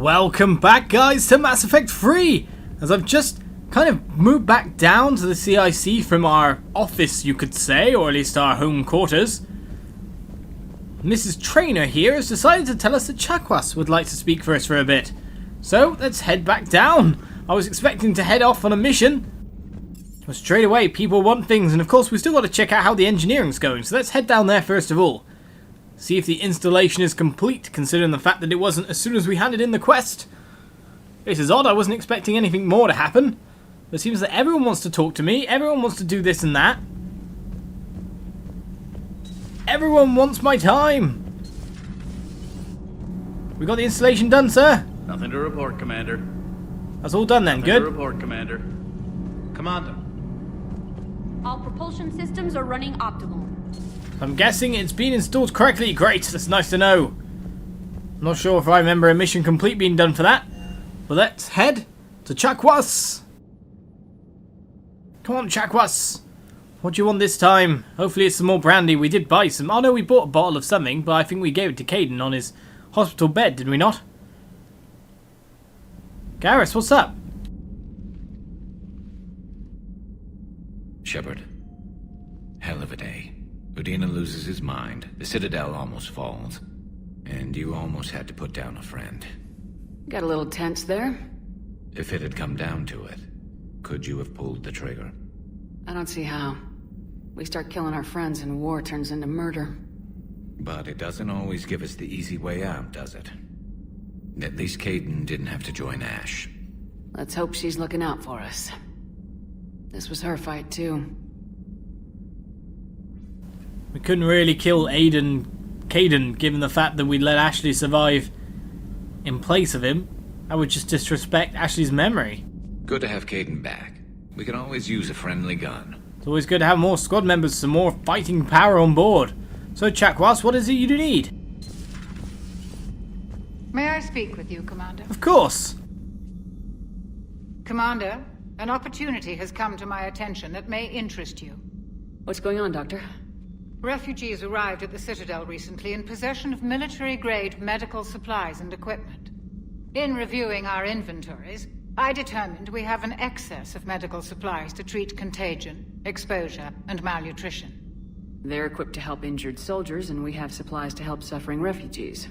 Welcome back, guys, to Mass Effect 3! As I've just kind of moved back down to the CIC from our office, you could say, or at least our home quarters. Mrs. Traynor here has decided to tell us that Chakwas would like to speak for us for a bit. So, let's head back down. I was expecting to head off on a mission, but straight away people want things, and of course we've still got to check out how the engineering's going, so let's head down there first of all. See if the installation is complete, considering the fact that it wasn't as soon as we handed in the quest. This is odd, I wasn't expecting anything more to happen. It seems that everyone wants to talk to me, everyone wants to do this and that. Everyone wants my time! We got the installation done, sir? Nothing to report, Commander. That's all done then, Nothing good? to report, Commander. Commander. All propulsion systems are running optimal. I'm guessing it's been installed correctly. Great, that's nice to know. I'm not sure if I remember a mission complete being done for that. But let's head to Chakwas. Come on, Chakwas. What do you want this time? Hopefully it's some more brandy. We did buy some. Oh no, we bought a bottle of something, but I think we gave it to Kayden on his hospital bed, did we not? Garrus, what's up? Shepard. Hell of a day. Udina loses his mind, the Citadel almost falls, and you almost had to put down a friend. Got a little tense there. If it had come down to it, could you have pulled the trigger? I don't see how. We start killing our friends and war turns into murder. But it doesn't always give us the easy way out, does it? At least Kayden didn't have to join Ash. Let's hope she's looking out for us. This was her fight too. We couldn't really kill Kayden, given the fact that we let Ashley survive in place of him. That would just disrespect Ashley's memory. Good to have Kayden back. We can always use a friendly gun. It's always good to have more squad members, some more fighting power on board. So, Chakwas, what is it you do need? May I speak with you, Commander? Of course. Commander, an opportunity has come to my attention that may interest you. What's going on, Doctor? Refugees arrived at the Citadel recently in possession of military-grade medical supplies and equipment. In reviewing our inventories, I determined we have an excess of medical supplies to treat contagion, exposure, and malnutrition. They're equipped to help injured soldiers, and we have supplies to help suffering refugees.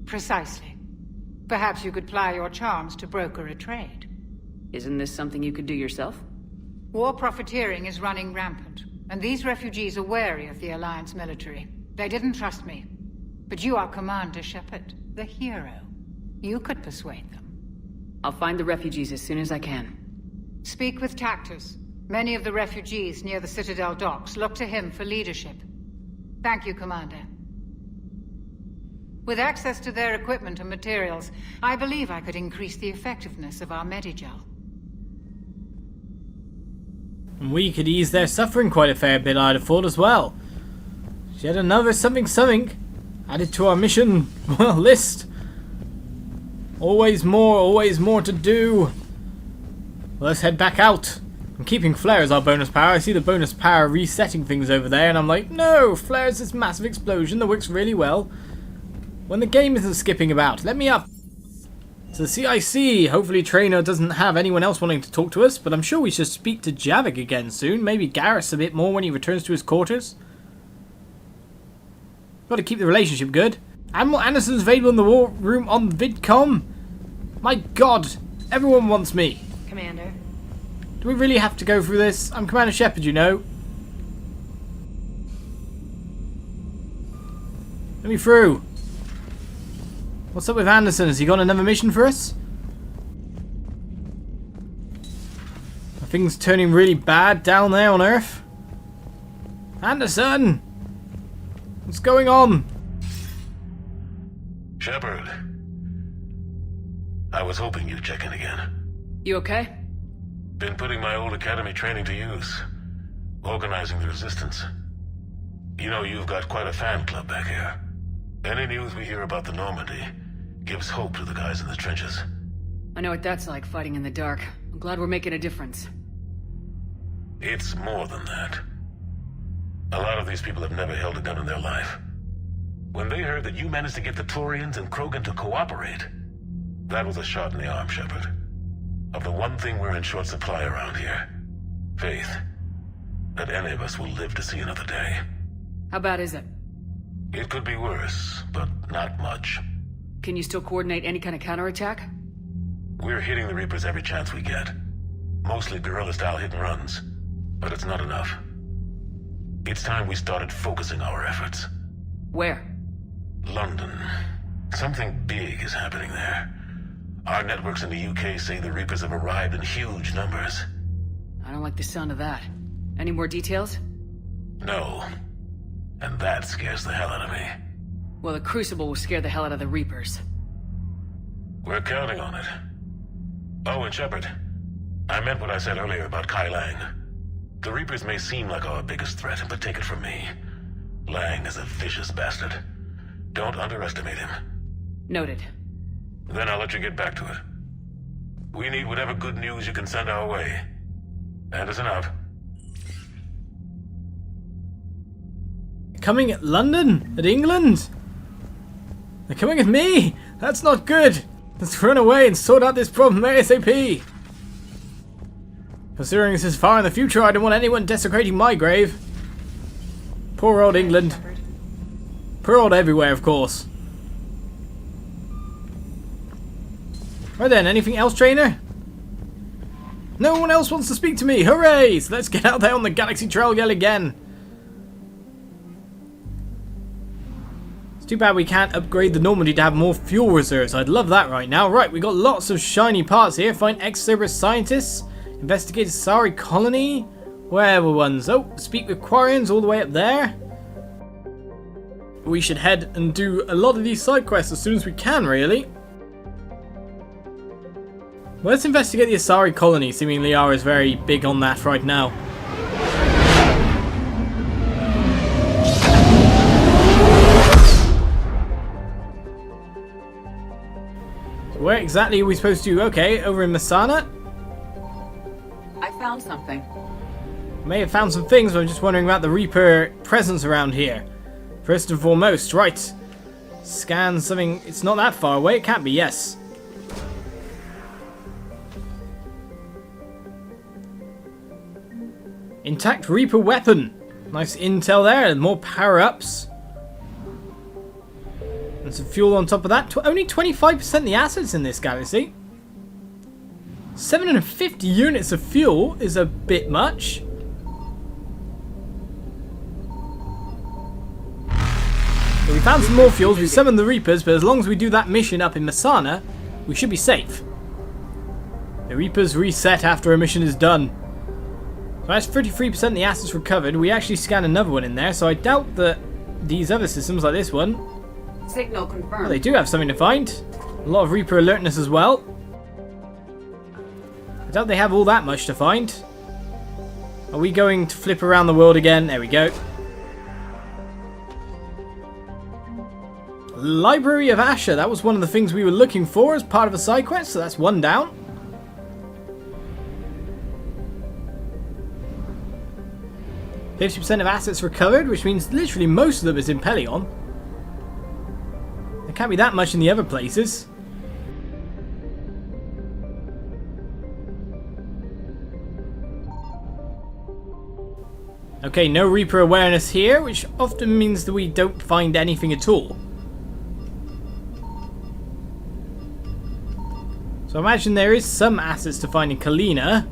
Precisely. Perhaps you could ply your charms to broker a trade. Isn't this something you could do yourself? War profiteering is running rampant, and these refugees are wary of the Alliance military. They didn't trust me. But you are Commander Shepard, the hero. You could persuade them. I'll find the refugees as soon as I can. Speak with Tactus. Many of the refugees near the Citadel docks look to him for leadership. Thank you, Commander. With access to their equipment and materials, I believe I could increase the effectiveness of our Medigel. And we could ease their suffering quite a fair bit, I'd have thought, as well. Yet another something added to our mission list. Always more to do. Well, let's head back out. I'm keeping Flare as our bonus power. I see the bonus power resetting things over there, and I'm like, no, Flare is this massive explosion that works really well when the game isn't skipping about. Let me up to the CIC. Hopefully Traynor doesn't have anyone else wanting to talk to us, but I'm sure we should speak to Javik again soon. Maybe Garrus a bit more when he returns to his quarters. Got to keep the relationship good. Admiral Anderson's available in the war room on VidCom. My god, everyone wants me. Commander. Do we really have to go through this? I'm Commander Shepard, you know. Let me through. What's up with Anderson? Has he got another mission for us? Are things turning really bad down there on Earth? Anderson! What's going on? Shepard. I was hoping you'd check in again. You okay? Been putting my old academy training to use. Organizing the resistance. You know, you've got quite a fan club back here. Any news we hear about the Normandy gives hope to the guys in the trenches. I know what that's like, fighting in the dark. I'm glad we're making a difference. It's more than that. A lot of these people have never held a gun in their life. When they heard that you managed to get the Turians and Krogan to cooperate, That was a shot in the arm, Shepard. Of the one thing we're in short supply around here. Faith. That any of us will live to see another day. How bad is it? It could be worse, but not much. Can you still coordinate any kind of counterattack? We're hitting the Reapers every chance we get. Mostly guerrilla-style hit-and-runs. But it's not enough. It's time we started focusing our efforts. Where? London. Something big is happening there. Our networks in the UK say the Reapers have arrived in huge numbers. I don't like the sound of that. Any more details? No. And that scares the hell out of me. Well, the Crucible will scare the hell out of the Reapers. We're counting on it. Oh, and Shepard, I meant what I said earlier about Kai Lang. The Reapers may seem like our biggest threat, but take it from me. Lang is a vicious bastard. Don't underestimate him. Noted. Then I'll let you get back to it. We need whatever good news you can send our way. Anderson out. Coming at London? At England? They're coming at me! That's not good! Let's run away and sort out this problem ASAP! Considering this is far in the future, I don't want anyone desecrating my grave. Poor old England. Poor old everywhere, of course. Right then, anything else, trainer? No one else wants to speak to me! Hooray! So let's get out there on the Galaxy Trail yet again. It's too bad we can't upgrade the Normandy to have more fuel reserves. I'd love that right now. Right, we got lots of shiny parts here. Find ex-Cerberus scientists. Investigate Asari colony. Wherever ones. Oh, speak with Quarians all the way up there. We should head and do a lot of these side quests as soon as we can, really. Well, let's investigate the Asari colony. Seemingly Liara is very big on that right now. So where exactly are we supposed to? Okay, over in Masana. I found something. May have found some things, but I'm just wondering about the Reaper presence around here. First and foremost, right. Scan something. It's not that far away. It can't be, yes. Intact Reaper weapon. Nice intel there, and more power-ups. And some fuel on top of that. Only 25% of the assets in this galaxy. 750 units of fuel is a bit much. So we found some more fuels, we summoned the Reapers, but as long as we do that mission up in Masana, we should be safe. The Reapers reset after a mission is done. So that's 33% of the assets recovered. We actually scanned another one in there, so I doubt that these other systems, like this one... Signal confirmed. Well, they do have something to find. A lot of Reaper alertness as well. I doubt they have all that much to find. Are we going to flip around the world again? There we go. Library of Asher. That was one of the things we were looking for as part of a side quest, so that's one down. %50 of assets recovered, which means literally most of them is in Pelion. There can't be that much in the other places. Okay, no Reaper awareness here, which often means that we don't find anything at all. So I imagine there is some assets to find in Kallini.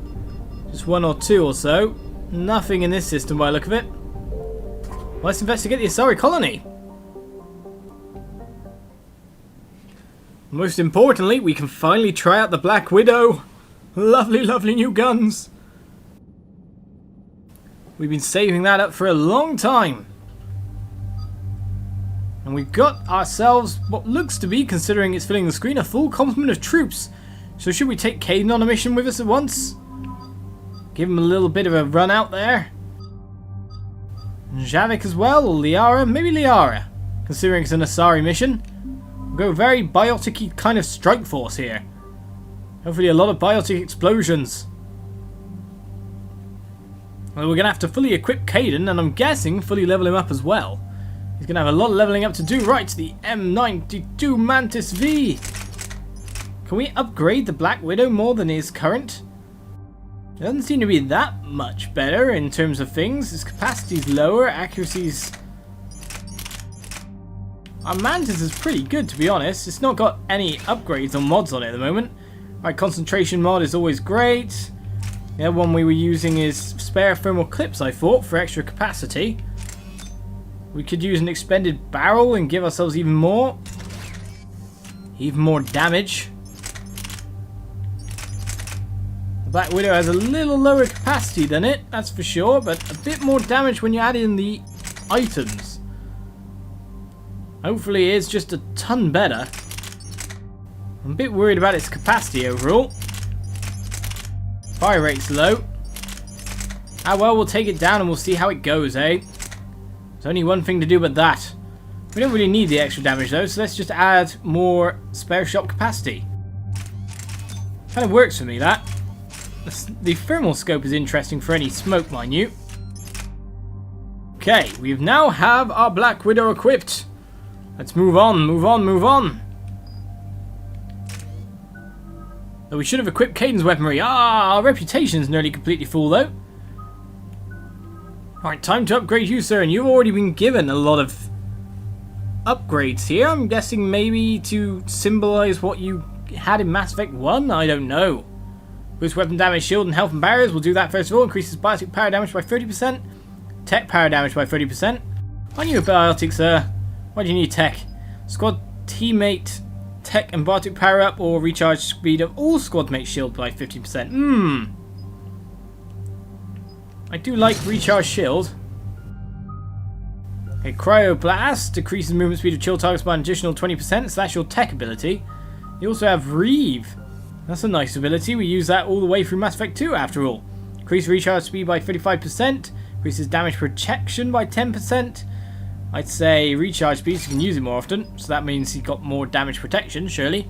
Just one or two or so. Nothing in this system by the look of it. Well, let's investigate the Asari colony. Most importantly, we can finally try out the Black Widow. Lovely, lovely new guns. We've been saving that up for a long time. And we've got ourselves what looks to be, considering it's filling the screen, a full complement of troops. So should we take Caden on a mission with us at once? Give him a little bit of a run out there. Javik as well, or Liara? Maybe Liara, considering it's an Asari mission. We'll go very biotic-y kind of strike force here. Hopefully a lot of biotic explosions. Well, we're going to have to fully equip Caden, and I'm guessing fully level him up as well. He's going to have a lot of leveling up to do. Right, the M92 Mantis V. Can we upgrade the Black Widow more than is current? It doesn't seem to be that much better in terms of things. Its capacity's lower, accuracy's... Our Mantis is pretty good, to be honest. It's not got any upgrades or mods on it at the moment. Right, concentration mod is always great. The other one we were using is spare thermal clips, I thought, for extra capacity. We could use an expended barrel and give ourselves even more damage. The Black Widow has a little lower capacity than it, that's for sure, but a bit more damage when you add in the items. Hopefully it's just a ton better. I'm a bit worried about its capacity overall. Fire rate's low. Ah well, we'll take it down and we'll see how it goes, eh? There's only one thing to do but that. We don't really need the extra damage though, so let's just add more spare shop capacity. Kind of works for me, that. The thermal scope is interesting for any smoke, mind you. Okay, we now have our Black Widow equipped. Let's move on, move on, move on. Though we should have equipped Caden's weaponry. Ah, our reputation's nearly completely full though. Alright, time to upgrade you, sir, and you've already been given a lot of upgrades here. I'm guessing maybe to symbolize what you had in Mass Effect 1? I don't know. Boost weapon damage, shield, and health and barriers. We'll do that first of all. Increases biotic power damage by 30%. Tech power damage by 30%. Why do you need biotic, sir? Why do you need tech? Squad teammate tech and biotic power up, or recharge speed of all squad mates shield by 50%. I do like recharge shield. Okay, Cryoblast decreases movement speed of chill targets by an additional 20%, so that's your tech ability. You also have Reeve. That's a nice ability. We use that all the way through Mass Effect 2 after all. Increase recharge speed by 35%. Increases damage protection by 10%. I'd say recharge speed, so you can use it more often. So that means he's got more damage protection, surely.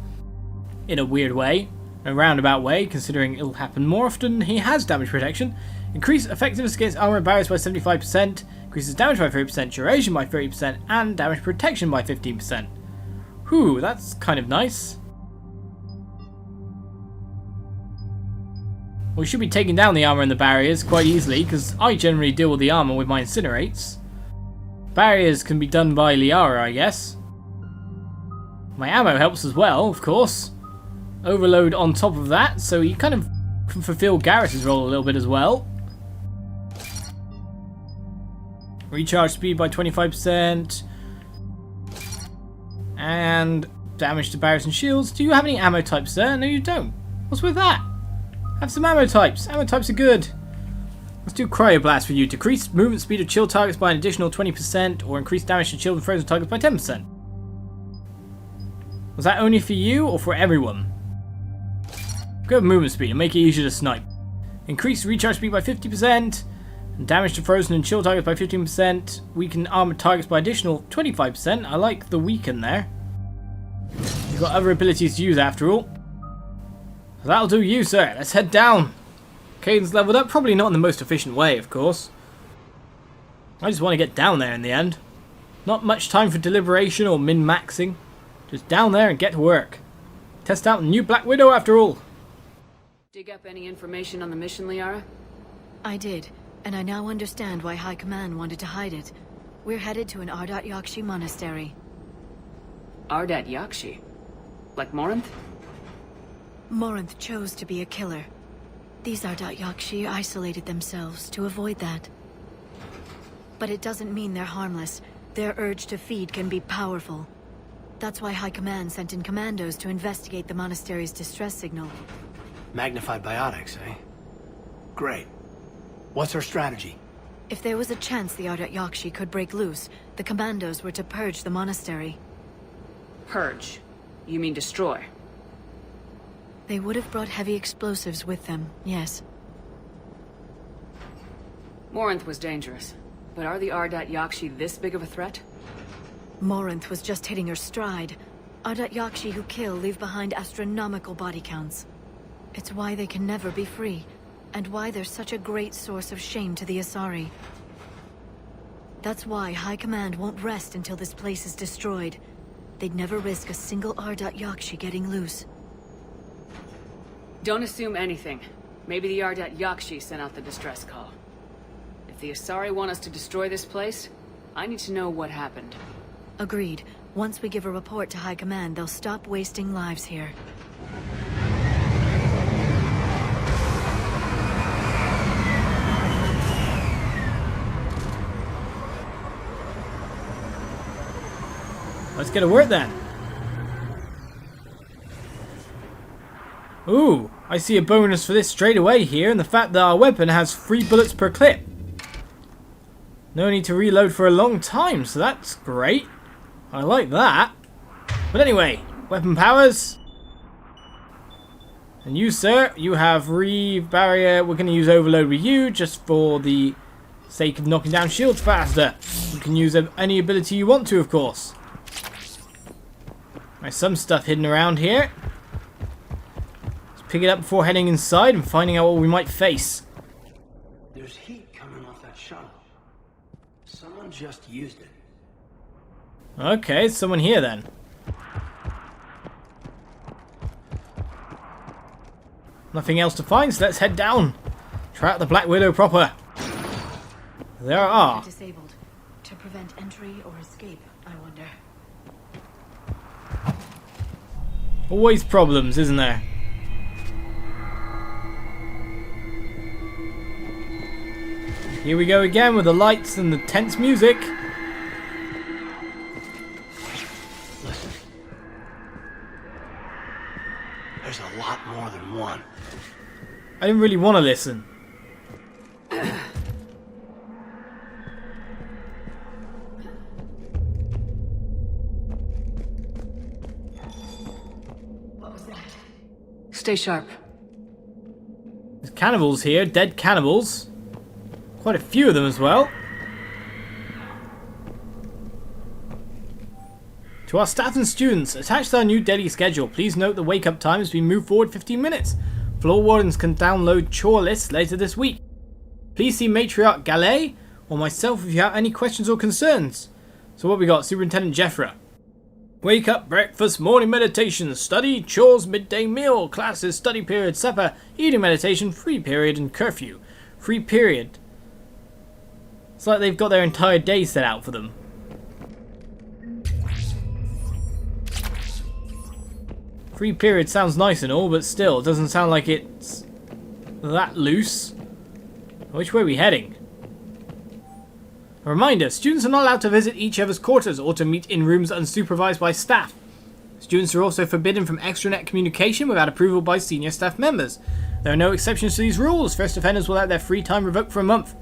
In a weird way. A roundabout way, considering it'll happen more often. He has damage protection. Increase effectiveness against armor and barriers by 75%. Increases damage by 30%, duration by 30%, and damage protection by 15%. Whew, that's kind of nice. We should be taking down the armor and the barriers quite easily, because I generally deal with the armor with my incinerates. Barriers can be done by Liara, I guess. My ammo helps as well, of course. Overload on top of that, so you kind of can fulfill Garrus' role a little bit as well. Recharge speed by 25%. And damage to barriers and shields. Do you have any ammo types, sir? No, you don't. What's with that? Have some ammo types. Ammo types are good. Let's do Cryoblast for you. Decrease movement speed of chill targets by an additional 20%, or increase damage to chilled and frozen targets by 10%. Was that only for you, or for everyone? Go with movement speed and make it easier to snipe. Increase recharge speed by 50%, and damage to frozen and chill targets by 15%. Weaken armored targets by additional 25%. I like the weaken there. You've got other abilities to use after all. So that'll do you, sir. Let's head down. Caden's leveled up, probably not in the most efficient way, of course. I just want to get down there in the end. Not much time for deliberation or min-maxing. Just down there and get to work. Test out the new Black Widow after all. Dig up any information on the mission, Liara? I did, and I now understand why High Command wanted to hide it. We're headed to an Ardat-Yakshi Monastery. Ardat-Yakshi? Like Morinth? Morinth chose to be a killer. These Ardat-Yakshi isolated themselves to avoid that. But it doesn't mean they're harmless. Their urge to feed can be powerful. That's why High Command sent in commandos to investigate the monastery's distress signal. Magnified biotics, eh? Great. What's our strategy? If there was a chance the Ardat-Yakshi could break loose, the commandos were to purge the monastery. Purge? You mean destroy? They would have brought heavy explosives with them, yes. Morinth was dangerous, but are the Ardat-Yakshi this big of a threat? Morinth was just hitting her stride. Ardat-Yakshi who kill leave behind astronomical body counts. It's why they can never be free, and why they're such a great source of shame to the Asari. That's why High Command won't rest until this place is destroyed. They'd never risk a single Ardat-Yakshi getting loose. Don't assume anything. Maybe the Ardat-Yakshi sent out the distress call. If the Asari want us to destroy this place, I need to know what happened. Agreed. Once we give a report to High Command, they'll stop wasting lives here. Let's get to work then. Ooh, I see a bonus for this straight away here, and the fact that our weapon has 3 bullets per clip. No need to reload for a long time, so that's great. I like that. But anyway, weapon powers. And you, sir, you have barrier. We're going to use overload with you just for the sake of knocking down shields faster. You can use any ability you want to, of course. There's some stuff hidden around here. Let's pick it up before heading inside and finding out what we might face. There's heat coming off that shuttle. Someone just used it. Okay, someone here then. Nothing else to find, so let's head down. Try out the Black Widow proper. There are. Disabled. To prevent entry or escape, I wonder. Always problems, isn't there? Here we go again with the lights and the tense music. Listen. There's a lot more than one. I didn't really want to listen. Stay sharp. There's cannibals here, dead cannibals. Quite a few of them as well. To our staff and students, attached to our new daily schedule, please note the wake-up time has been moved forward 15 minutes. Floor wardens can download chore lists later this week. Please see Matriarch Gallet or myself if you have any questions or concerns. So what we got? Superintendent Jeffra. Wake up, breakfast, morning meditation, study, chores, midday meal, classes, study period, supper, eating meditation, free period, and curfew. Free period. It's like they've got their entire day set out for them. Free period sounds nice and all, but still, it doesn't sound like it's that loose. Which way are we heading? A reminder, students are not allowed to visit each other's quarters or to meet in rooms unsupervised by staff. Students are also forbidden from extranet communication without approval by senior staff members. There are no exceptions to these rules. First offenders will have their free time revoked for a month.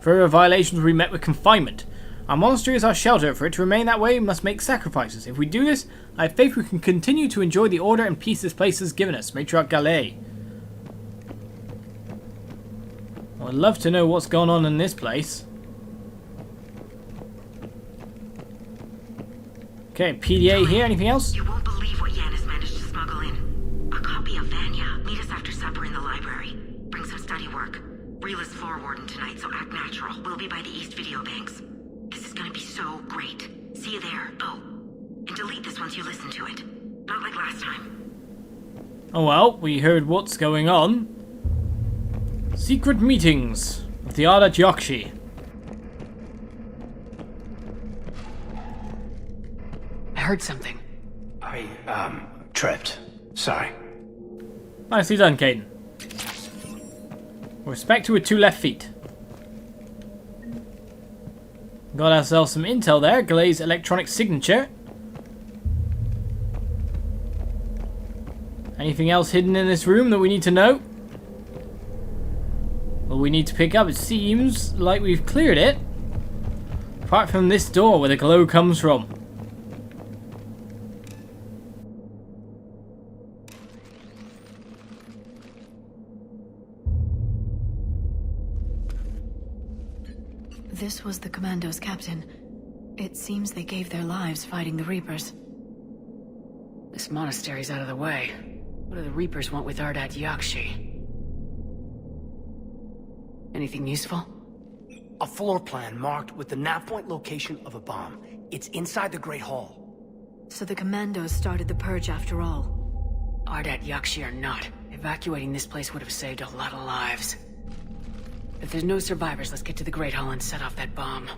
Further violations will be met with confinement. Our monastery is our shelter. For it to remain that way, we must make sacrifices. If we do this, I have faith we can continue to enjoy the order and peace this place has given us. Matriarch Gallet. I'd love to know what's gone on in this place. Okay, PDA here. Anything else? You won't believe what Yan has managed to smuggle in. A copy of Vanya. Meet us after supper in the library. Bring some study work. Reel is floor warden tonight, so act natural. We'll be by the East Video Banks. This is gonna be so great. See you there. Oh, and delete this once you listen to it. Not like last time. Oh well, we heard what's going on. Secret meetings of the Ardat-Yakshi. I heard something. I, tripped. Sorry. Nicely done, Caden. Respect to with 2 left feet. Got ourselves some intel there. Galaet's electronic signature. Anything else hidden in this room that we need to know? Well, we need to pick up. It seems like we've cleared it. Apart from this door where the glow comes from. This was the Commandos, Captain. It seems they gave their lives fighting the Reapers. This monastery's out of the way. What do the Reapers want with Ardat-Yakshi? Anything useful? A floor plan marked with the nav point location of a bomb. It's inside the Great Hall. So the Commandos started the purge after all. Ardat-Yakshi or not, Evacuating this place would have saved a lot of lives. If there's no survivors, let's get to the Great Hall and set off that bomb.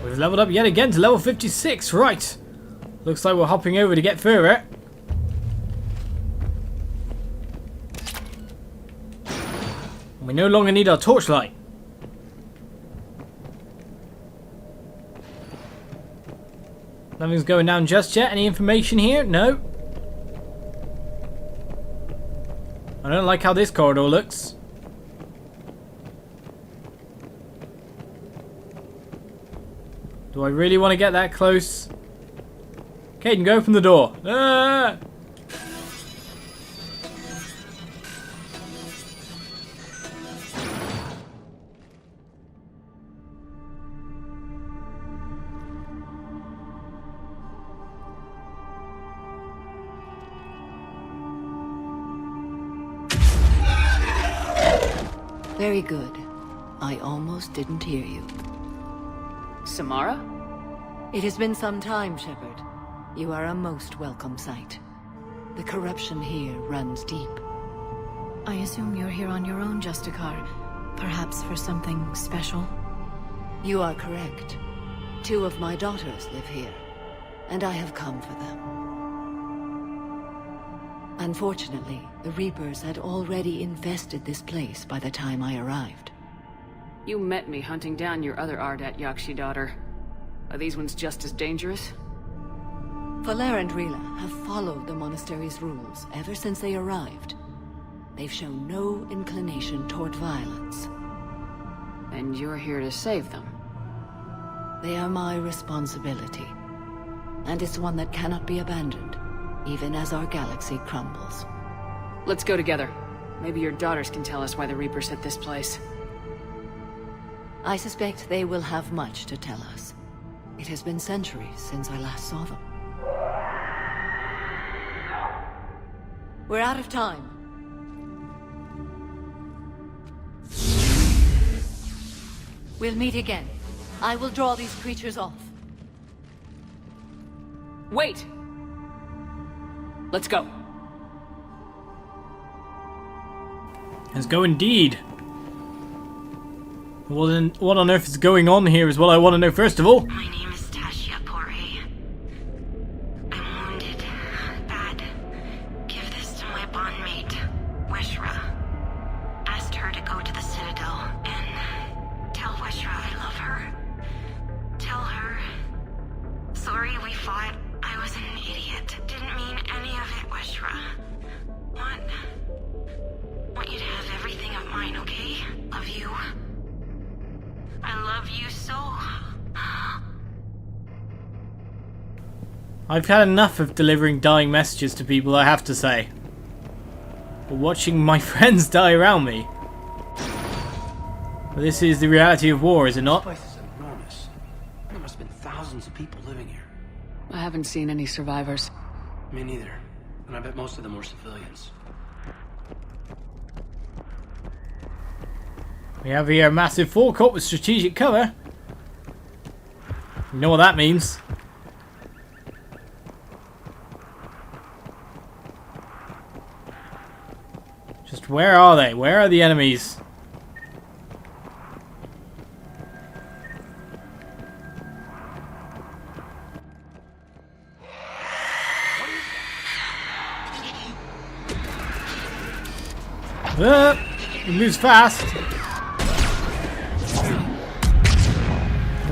We've leveled up yet again to level 56, right. Looks like we're hopping over to get further. We no longer need our torchlight. Nothing's going down just yet. Any information here? No. I don't like how this corridor looks. Do I really want to get that close? Caden, go open the door. Ah! Very good. I almost didn't hear you. Samara? It has been some time, Shepard. You are a most welcome sight. The corruption here runs deep. I assume you're here on your own, Justicar. Perhaps for something special? You are correct. 2 of my daughters live here, and I have come for them. Unfortunately, the Reapers had already infested this place by the time I arrived. You met me hunting down your other Ardat-Yakshi daughter. Are these ones just as dangerous? Valer and Rila have followed the monastery's rules ever since they arrived. They've shown no inclination toward violence. And you're here to save them? They are my responsibility. And it's one that cannot be abandoned, even as our galaxy crumbles. Let's go together. Maybe your daughters can tell us why the Reapers hit this place. I suspect they will have much to tell us. It has been centuries since I last saw them. We're out of time. We'll meet again. I will draw these creatures off. Wait! Let's go. Let's go indeed. What on earth is going on here is what I want to know first of all. My name is I'm wounded. Bad. Give this to my bondmate, Weshra. Asked her to go to the Citadel and tell Weshra I love her. Tell her. Sorry we fought. I was an idiot. Didn't mean any of it, Weshra. Want you to have everything of mine, okay? Love you. I love you so. I've had enough of delivering dying messages to people, I have to say. But watching my friends die around me. But this is the reality of war, is it not? This place is enormous. There must have been thousands of people living here. I haven't seen any survivors. Me neither. And I bet most of them were civilians. We have here a massive forecourt with strategic cover. You know what that means. Just where are they? Where are the enemies? He moves fast.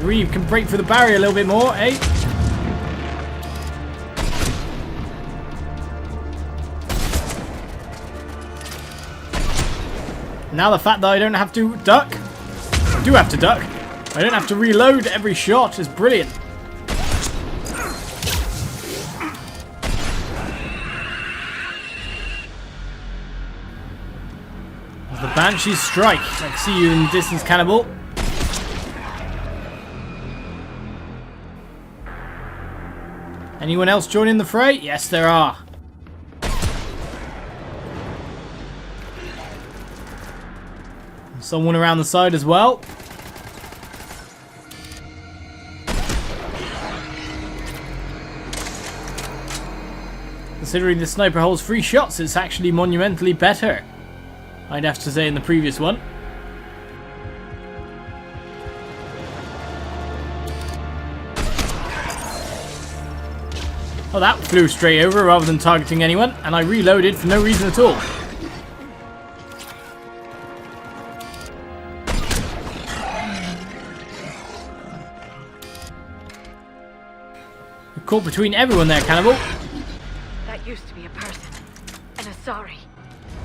Reeve can break through the barrier a little bit more, eh? Now the fact that I don't have to duck, I do have to duck, I don't have to reload every shot is brilliant. As the Banshees strike, I can see you in the distance, cannibal. Anyone else joining the fray? Yes, there are. Someone around the side as well. Considering the sniper holds 3 shots, it's actually monumentally better, I'd have to say, in the previous one. Oh, that flew straight over rather than targeting anyone, and I reloaded for no reason at all. You're caught between everyone there, Cannibal. That used to be a person. An Asari.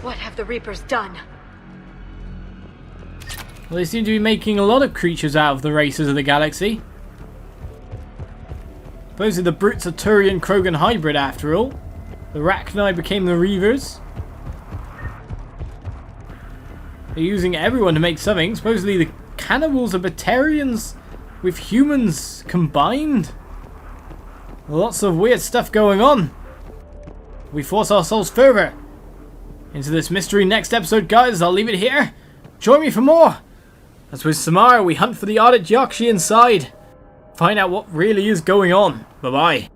What have the Reapers done? Well, they seem to be making a lot of creatures out of the races of the galaxy. Supposedly the brutes are Turian-Krogan hybrid after all. The Rachni became the Reavers. They're using everyone to make something. Supposedly the cannibals are Batarians with humans combined. Lots of weird stuff going on. We force ourselves further into this mystery next episode, guys. I'll leave it here. Join me for more. As with Samara, we hunt for the Ardat-Yakshi inside. Find out what really is going on. Bye-bye.